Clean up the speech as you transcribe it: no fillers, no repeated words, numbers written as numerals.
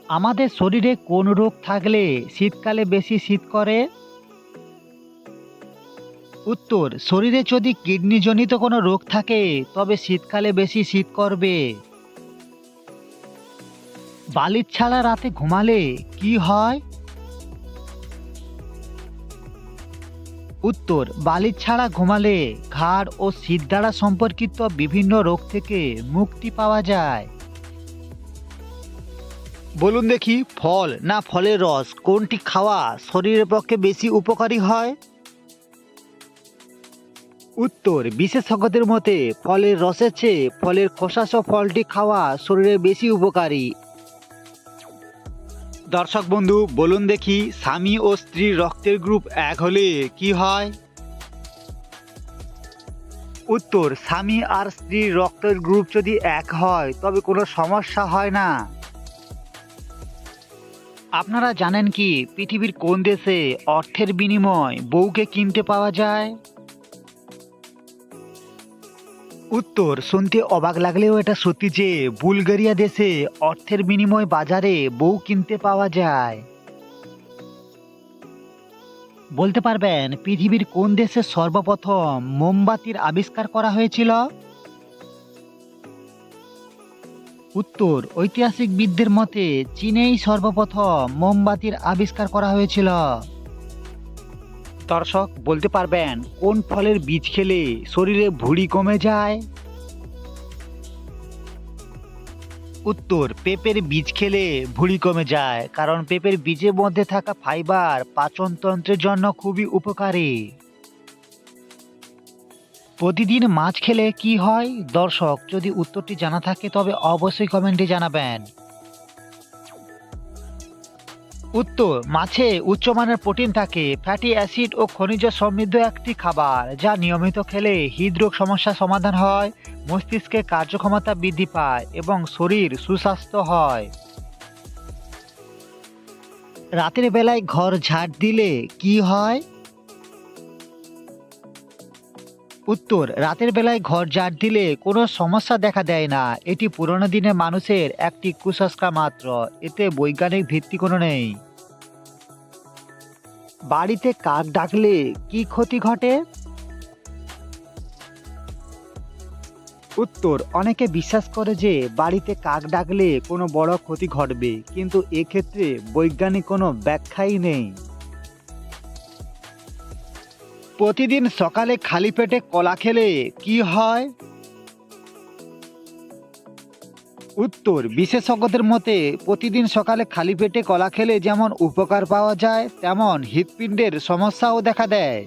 আমাদের শরীরে কোন রোগ থাকলে শীতকালে বেশি শীত করে? উত্তর, শরীরে যদি কিডনিজনিত কোনো রোগ থাকে তবে শীতকালে বেশি শীত করবে। বালিশ ছাড়া রাতে ঘুমালে কি হয়? উত্তর, বালিশ ছাড়া ঘুমালে ঘাড় ও শীত দ্বারা সম্পর্কিত বিভিন্ন রোগ থেকে মুক্তি পাওয়া যায়। বলুন দেখি, ফল না ফলের রস কোনটি খাওয়া শরীরের পক্ষে বেশি উপকারী হয়? উত্তর, বিশেষজ্ঞদের মতে ফলের রসের চেয়ে ফলের খোসাসহ ফলটি খাওয়া শরীরে বেশি উপকারী। দর্শক বন্ধু, বলুন দেখি, স্বামী ও স্ত্রীর রক্তের গ্রুপ এক হলে কি হয়? উত্তর, স্বামী আর স্ত্রীর রক্তের গ্রুপ যদি এক হয় তবে কোনো সমস্যা হয় না। আপনারা জানেন কি পৃথিবীর কোন দেশে অর্থের বিনিময় বউকে কিনতে পাওয়া যায়? উত্তর, শুনতে অবাক লাগলেও এটা সত্যি যে বুলগেরিয়া দেশে অর্থের বিনিময় বাজারে বউ কিনতে পাওয়া যায়। বলতে পারবেন পৃথিবীর কোন দেশে সর্বপ্রথম মোমবাতির আবিষ্কার করা হয়েছিল? উত্তর, ঐতিহাসিকবিদদের মতে চীনেই সর্বপ্রথম মোমবাতির আবিষ্কার করা হয়েছিল। দর্শক, বলতে পারবেন কোন ফলের বীজ খেলে শরীরে ভুঁড়ি কমে যায়? উত্তর, পেঁপের বীজ খেলে ভুঁড়ি কমে যায়, কারণ পেঁপের বীজের মধ্যে থাকা ফাইবার পাচনতন্ত্রের জন্য খুবই উপকারী। প্রতিদিন মাছ খেলে কি হয়? দর্শক, যদি উত্তরটি জানা থাকে তবে অবশ্যই কমেন্টে জানাবেন। উত্তর, মাছে উচ্চমানের প্রোটিন থাকে, ফ্যাটি অ্যাসিড ও খনিজ সমৃদ্ধ একটি খাবার যা নিয়মিত খেলে হৃদরোগ সমস্যার সমাধান হয়, মস্তিষ্কের কার্যক্ষমতা বৃদ্ধি পায় এবং শরীর সুস্বাস্থ্য হয়। রাতের বেলায় ঘর ঝাড় দিলে কি হয়? উত্তর, রাতের বেলায় ঘর ঝাড় দিলে কোনো সমস্যা দেখা দেয় না। এটি পুরোনো দিনের মানুষের একটি কুসংস্কার মাত্র, এতে বৈজ্ঞানিক ভিত্তি কোনো নেই। বাড়িতে কাক ডাকলে কি ক্ষতি ঘটে? উত্তর, অনেকে বিশ্বাস করে যে বাড়িতে কাক ডাকলে কোনো বড় ক্ষতি ঘটবে, কিন্তু এক্ষেত্রে বৈজ্ঞানিক কোনো ব্যাখ্যাই নেই। প্রতিদিন সকালে খালি পেটে কলা খেলে কি হয়? উত্তর, বিশেষজ্ঞদের মতে প্রতিদিন সকালে খালি পেটে কলা খেলে যেমন উপকার পাওয়া যায় তেমন হৃৎপিণ্ডের সমস্যাও দেখা দেয়।